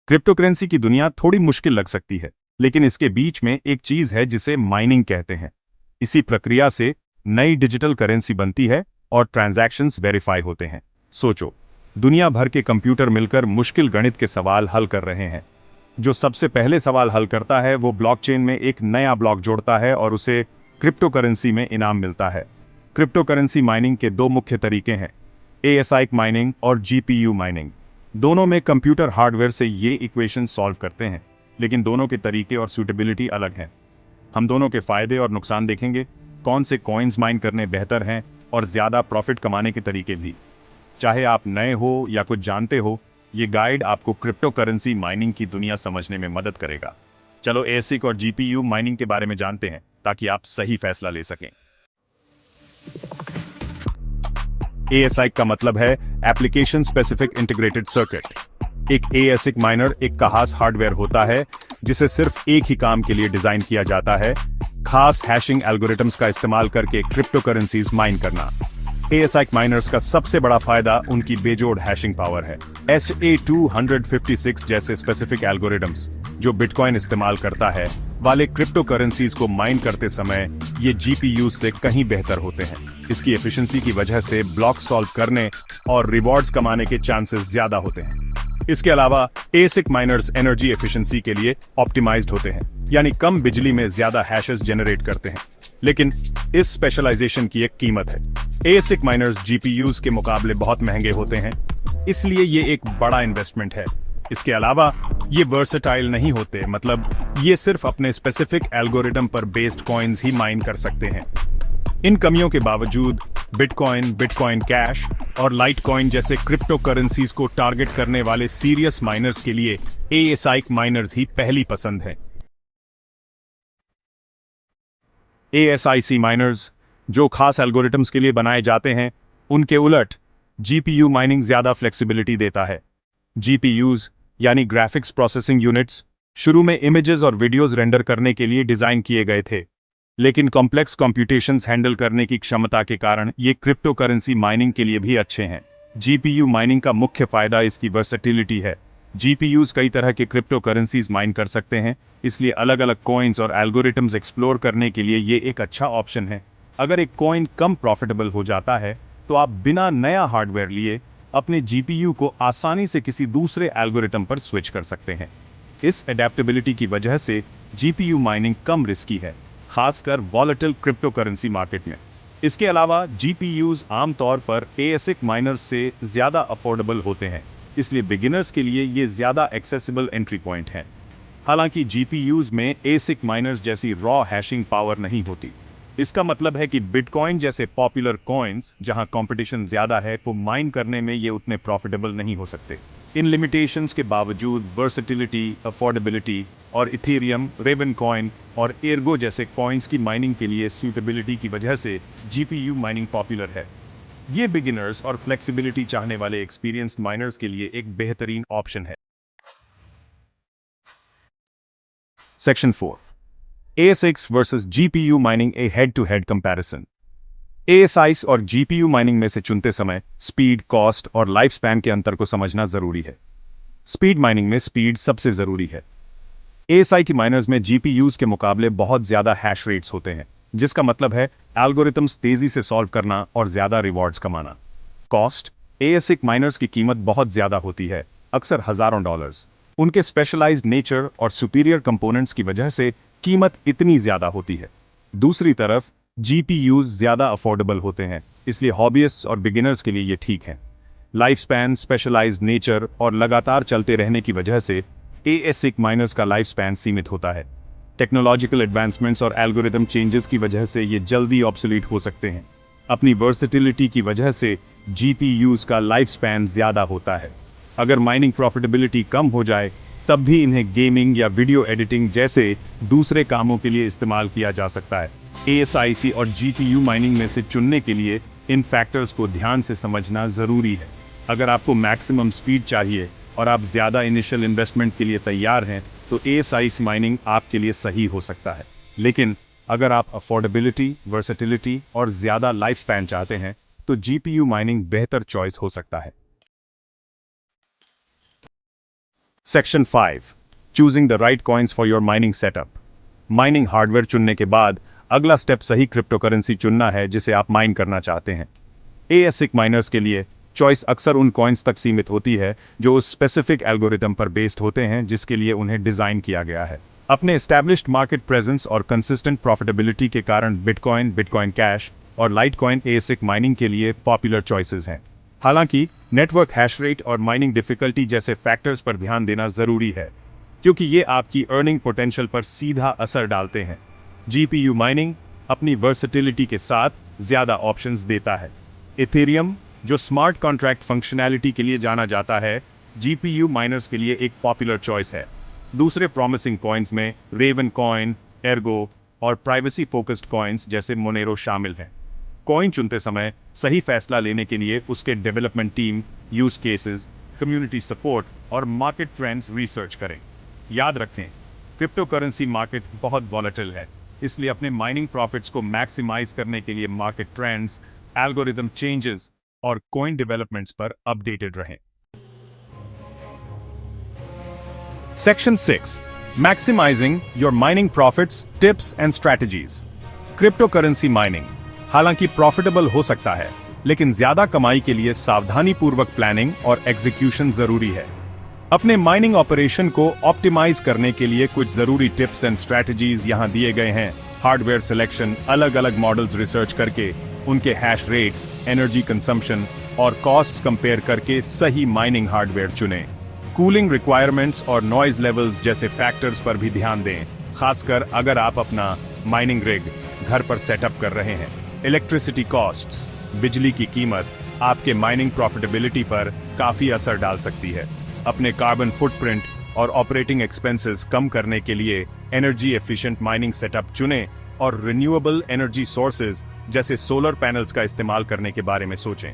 Crypto currency की दुनिया थोड़ी मुश्किल लग सकती है, लेकिन इसके बीच में एक चीज है जिसे माइनिंग कहते हैं। इसी प्रक्रिया से नई डिजिटल करेंसी बनती है और ट्रांजैक्शंस वेरीफाई होते हैं। सोचो, दुनिया भर के कंप्यूटर मिलकर मुश्किल गणित के सवाल हल कर रहे हैं। जो सबसे पहले सवाल हल करता है वो ब्लॉकचेन में एक नया ब्लॉक जोड़ता है और उसे क्रिप्टो करेंसी में इनाम मिलता है। क्रिप्टो करेंसी माइनिंग के दो मुख्य तरीके हैं, एएसआई माइनिंग और जीपीयू माइनिंग। दोनों में कंप्यूटर हार्डवेयर से ये इक्वेशन सॉल्व करते हैं, लेकिन दोनों के तरीके और सूटेबिलिटी अलग हैं। हम दोनों के फायदे और नुकसान देखेंगे, कौन से कॉइन्स माइन करने बेहतर हैं और ज्यादा प्रॉफिट कमाने के तरीके भी। चाहे आप नए हो या कुछ जानते हो, ये गाइड आपको क्रिप्टो करेंसी माइनिंग की दुनिया समझने में मदद करेगा। चलो एसिक और जीपीयू माइनिंग के बारे में जानते हैं ताकि आप सही फैसला ले सकें। एएसआई का मतलब है एप्लीकेशन स्पेसिफिक इंटीग्रेटेड सर्किट। एक एएसिक माइनर एक खास हार्डवेयर होता है जिसे सिर्फ एक ही काम के लिए डिजाइन किया जाता है, खास हैशिंग एल्गोरिथम्स का इस्तेमाल करके क्रिप्टो करेंसीज माइन करना। एएसआई माइनर्स का सबसे बड़ा फायदा उनकी बेजोड़ हैशिंग पावर है। SA256 जैसे स्पेसिफिक एल्गोरिथम्स जो बिटकॉइन इस्तेमाल करता है वाले क्रिप्टो करेंसीज को माइन करते समय ये जीपीयू से कहीं बेहतर होते हैं। इसकी एफिशिएंसी की वजह से ब्लॉक सॉल्व करने और रिवॉर्ड्स कमाने के चांसेस ज्यादा होते हैं। इसके अलावा एसिक माइनर्स एनर्जी एफिशिएंसी के लिए ऑप्टिमाइज्ड होते हैं, यानी कम बिजली में ज्यादा हैशेस जनरेट करते हैं। लेकिन इस स्पेशलाइजेशन की एक कीमत है। एसिक माइनर्स जीपीयूज के मुकाबले बहुत महंगे होते हैं, इसलिए ये एक बड़ा इन्वेस्टमेंट है। इसके अलावा ये वर्सेटाइल नहीं होते, मतलब ये सिर्फ अपने स्पेसिफिक एल्गोरिथम पर बेस्ड कॉइन्स ही माइन कर सकते हैं। इन कमियों के बावजूद बिटकॉइन, बिटकॉइन कैश और लाइटकॉइन जैसे क्रिप्टो करेंसीज को टारगेट करने वाले सीरियस माइनर्स के लिए एएसआई माइनर्स ही पहली पसंद है। एएसआईसी माइनर्स जो खास एल्गोरिथम्स के लिए बनाए जाते हैं, उनके उलट जीपीयू माइनिंग ज्यादा फ्लेक्सिबिलिटी देता है। जीपीयूज यानी ग्राफिक्स प्रोसेसिंग यूनिट्स शुरू में इमेजेस और वीडियोस रेंडर करने के लिए डिजाइन किए गए थे, लेकिन कॉम्प्लेक्स कंप्यूटेशंस हैंडल करने की क्षमता के कारण ये क्रिप्टो करेंसी माइनिंग के लिए भी अच्छे हैं। जीपीयू माइनिंग का मुख्य फायदा इसकी वर्सेटिलिटी है। जीपीयूज कई तरह के क्रिप्टो करेंसीज माइन कर सकते हैं, इसलिए अलग अलग कॉइन्स और एल्गोरिथम्स एक्सप्लोर करने के लिए ये एक अच्छा ऑप्शन है। अगर एक कॉइन कम प्रॉफिटेबल हो जाता है तो आप बिना नया हार्डवेयर लिए अपने जीपीयू को आसानी से किसी दूसरे एल्गोरिथम पर स्विच कर सकते हैं। इस एडेप्टेबिलिटी की वजह से जीपीयू माइनिंग कम रिस्की है, खासकर वॉलेटिल क्रिप्टो करेंसी मार्केट में। इसके अलावा जीपीयूज आमतौर पर एएसिक माइनर्स से ज्यादा अफोर्डेबल होते हैं, इसलिए बिगिनर्स के लिए ये ज्यादा एक्सेसिबल एंट्री पॉइंट है। हालांकि जीपीयूज में एसिक माइनर्स जैसी रॉ हैशिंग पावर नहीं होती। इसका मतलब है कि बिटकॉइन जैसे पॉपुलर कॉइन्स जहां कंपटीशन ज्यादा है को माइन करने में ये उतने प्रॉफिटेबल नहीं हो सकते। इन लिमिटेशंस के बावजूद वर्सेटिलिटी, अफोर्डेबिलिटी और इथेरियम, रेवन कॉइन और एर्गो जैसे कॉइन्स की माइनिंग के लिए सूटेबिलिटी की वजह से जीपीयू माइनिंग पॉपुलर है। ये बिगिनर्स और फ्लेक्सिबिलिटी चाहने वाले एक्सपीरियंस्ड माइनर्स के लिए एक बेहतरीन ऑप्शन है। Section 4, ASICs versus GPU mining, a head to head comparison. ASICs और GPU माइनिंग में से चुनते समय स्पीड, कॉस्ट और लाइफ स्पैन के अंतर को समझना जरूरी है। स्पीड माइनिंग में स्पीड सबसे जरूरी है। ASI की माइनर्स में GPUs के मुकाबले बहुत ज्यादा हैश रेट्स होते हैं, जिसका मतलब है एल्गोरिथम्स तेजी से सॉल्व करना और ज्यादा रिवॉर्ड्स कमाना। कॉस्ट, ASIC माइनर्स की कीमत बहुत ज्यादा होती है, अक्सर हजारों डॉलर्स। उनके स्पेशलाइज्ड नेचर और सुपीरियर कंपोनेंट्स की वजह से कीमत इतनी ज्यादा होती है। दूसरी तरफ GPUs ज्यादा अफोर्डेबल होते हैं, इसलिए हॉबियस्ट्स और बिगिनर्स के लिए ये ठीक है। लाइफ स्पैन, स्पेशलाइज्ड नेचर और लगातार चलते रहने की वजह से ASIC माइनर्स का लाइफ स्पैन सीमित होता है। टेक्नोलॉजिकल एडवांसमेंट्स और एल्गोरिथम चेंजेस की वजह से ये जल्दी ऑब्सोलीट हो सकते हैं। अपनी वर्सेटिलिटी की वजह से GPUs का लाइफ स्पैन ज्यादा होता है। अगर माइनिंग प्रॉफिटेबिलिटी कम हो जाए तब भी इन्हें गेमिंग या वीडियो एडिटिंग जैसे दूसरे कामों के लिए इस्तेमाल किया जा सकता है। ASIC और GPU माइनिंग में से चुनने के लिए इन फैक्टर्स को ध्यान से समझना जरूरी है। अगर आपको मैक्सिमम स्पीड चाहिए और आप ज्यादा इनिशियल इन्वेस्टमेंट के लिए तैयार हैं, तो ASIC माइनिंग आपके लिए सही हो सकता है। लेकिन अगर आप अफोर्डेबिलिटी, वर्सेटिलिटी और ज्यादा लाइफ स्पैन चाहते हैं, तो GPU माइनिंग बेहतर चॉइस हो सकता है। Section 5, choosing the right coins for your mining setup. Mining hardware चुनने के बाद अगला स्टेप सही क्रिप्टोकरेंसी चुनना है जिसे आप माइन करना चाहते हैं। एएसिक माइनर्स के लिए चॉइस अक्सर उन कॉइन्स तक सीमित होती है जो उस स्पेसिफिक एल्गोरिथम पर बेस्ड होते हैं जिसके लिए उन्हें डिजाइन किया गया है। अपने एस्टैब्लिश्ड मार्केट प्रेजेंस और कंसिस्टेंट प्रॉफिटेबिलिटी के कारण बिटकॉइन, बिटकॉइन कैश और लाइटकॉइन एएसिक माइनिंग के लिए पॉपुलर चॉइसेस हैं। हालांकि नेटवर्क हैश रेट और माइनिंग डिफिकल्टी जैसे फैक्टर्स पर ध्यान देना जरूरी है, क्योंकि ये आपकी अर्निंग पोटेंशियल पर सीधा असर डालते हैं। जीपीयू माइनिंग अपनी वर्सेटिलिटी के साथ ज्यादा ऑप्शंस देता है। इथेरियम, जो स्मार्ट कॉन्ट्रैक्ट फंक्शनैलिटी के लिए जाना जाता है, जीपीयू माइनर्स के लिए एक पॉपुलर चॉइस है। दूसरे प्रॉमिसिंग कॉइन्स में रेवन कॉइन, एर्गो और प्राइवेसी फोकस्ड कॉइन्स जैसे मोनेरो शामिल हैं। कॉइन चुनते समय सही फैसला लेने के लिए उसके development team, use cases, community support और मार्केट ट्रेंड्स रिसर्च करें। याद रखें, क्रिप्टोकरेंसी मार्केट बहुत वॉलेटिल है, इसलिए अपने माइनिंग प्रॉफिट्स को मैक्सिमाइज करने के लिए मार्केट ट्रेंड्स, एल्गोरिदम चेंजेस और कॉइन डेवलपमेंट्स पर अपडेटेड रहें। Section 6, maximising your mining profits, tips and strategies. Cryptocurrency mining हालांकि प्रॉफिटेबल हो सकता है, लेकिन ज्यादा कमाई के लिए सावधानीपूर्वक प्लानिंग और एग्जीक्यूशन जरूरी है। अपने माइनिंग ऑपरेशन को ऑप्टिमाइज करने के लिए कुछ जरूरी टिप्स एंड स्ट्रैटेजीज यहां दिए गए हैं। हार्डवेयर सिलेक्शन, अलग अलग मॉडल्स रिसर्च करके उनके हैश रेट्स, एनर्जी कंजम्पशन और कॉस्ट्स कंपेयर करके सही माइनिंग हार्डवेयर चुनें। कूलिंग रिक्वायरमेंट्स और नॉइज लेवल्स जैसे फैक्टर्स पर भी ध्यान दें, खासकर अगर आप अपना माइनिंग रिग घर पर सेटअप कर रहे हैं। इलेक्ट्रिसिटी कॉस्ट्स, बिजली की कीमत आपके माइनिंग प्रॉफिटेबिलिटी पर काफी असर डाल सकती है। अपने कार्बन फुटप्रिंट और ऑपरेटिंग एक्सपेंसेस कम करने के लिए एनर्जी एफिशिएंट माइनिंग सेटअप चुनें और रिन्यूएबल एनर्जी सोर्सेज जैसे सोलर पैनल्स का इस्तेमाल करने के बारे में सोचें।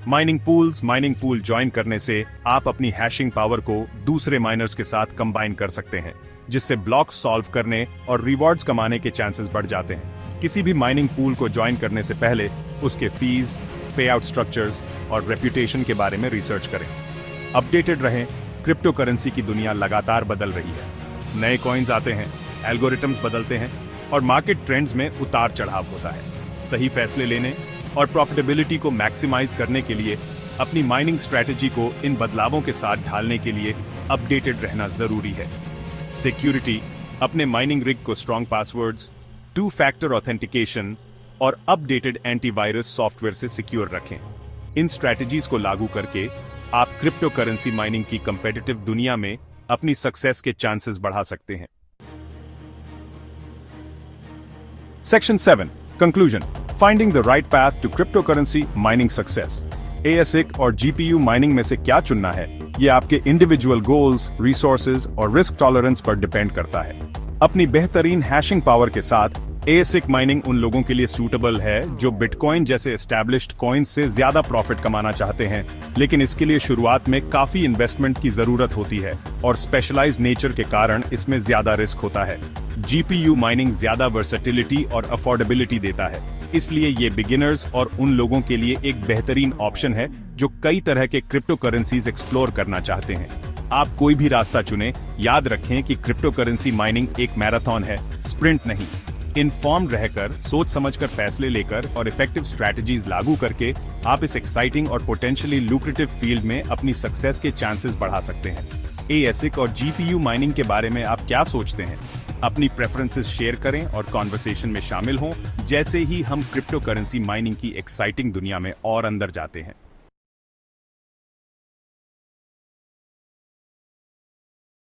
माइनिंग पूल ज्वाइन करने से आप अपनी हैशिंग पावर को दूसरे माइनर्स के साथ कंबाइन कर सकते हैं, जिससे ब्लॉक्स सॉल्व करने और रिवॉर्ड्स कमाने के चांसेस बढ़ जाते हैं। किसी भी माइनिंग पूल को ज्वाइन करने से पहले उसके फीस, पे आउट स्ट्रक्चर्स और रेप्यूटेशन के बारे में रिसर्च करें। अपडेटेड रहें, क्रिप्टो करेंसी की दुनिया लगातार बदल रही है। नए कॉइन्स आते हैं, एल्गोरिथम्स बदलते हैं और मार्केट ट्रेंड्स में उतार चढ़ाव होता है। सही फैसले लेने और प्रॉफिटेबिलिटी को मैक्सिमाइज करने के लिए अपनी माइनिंग स्ट्रैटेजी को इन बदलावों के साथ ढालने के लिए अपडेटेड रहना जरूरी है। सिक्योरिटी, अपने माइनिंग रिग को स्ट्रॉन्ग पासवर्ड्स, 2 फैक्टर ऑथेंटिकेशन और अपडेटेड एंटीवायरस सॉफ्टवेयर से सिक्योर रखें। इन स्ट्रैटेजीज को लागू करके आप क्रिप्टो करेंसी माइनिंग की कंपेटिटिव दुनिया में अपनी सक्सेस के चांसेस बढ़ा सकते हैं। Section 7, conclusion, finding the right path to cryptocurrency mining success. ASIC और जीपीयू माइनिंग में से क्या चुनना है, यह आपके इंडिविजुअल गोल्स, रिसोर्सेज और रिस्क टॉलरेंस पर डिपेंड करता है। अपनी बेहतरीन हैशिंग पावर के साथ एएसिक माइनिंग उन लोगों के लिए सूटेबल है जो बिटकॉइन जैसे एस्टैब्लिश्ड कॉइन से ज्यादा प्रॉफिट कमाना चाहते हैं, लेकिन इसके लिए शुरुआत में काफी इन्वेस्टमेंट की जरूरत होती है और स्पेशलाइज्ड नेचर के कारण इसमें ज्यादा रिस्क होता है। जीपीयू माइनिंग ज्यादा वर्सेटिलिटी और अफोर्डेबिलिटी देता है, इसलिए ये बिगिनर्स और उन लोगों के लिए एक बेहतरीन ऑप्शन है जो कई तरह के क्रिप्टो करेंसीज एक्सप्लोर करना चाहते हैं। आप कोई भी रास्ता चुनें, याद रखें कि क्रिप्टो करेंसी माइनिंग एक मैराथन है, स्प्रिंट नहीं। इन्फॉर्म्ड रहकर, सोच समझकर फैसले लेकर और इफेक्टिव स्ट्रैटेजीज लागू करके आप इस एक्साइटिंग और पोटेंशियली लुक्रेटिव फील्ड में अपनी सक्सेस के चांसेस बढ़ा सकते हैं। एएसिक और जीपीयू माइनिंग के बारे में आप क्या सोचते हैं? अपनी प्रेफरेंसेस शेयर करें और कॉन्वर्सेशन में शामिल हों जैसे ही हम क्रिप्टो करेंसी माइनिंग की एक्साइटिंग दुनिया में और अंदर जाते हैं।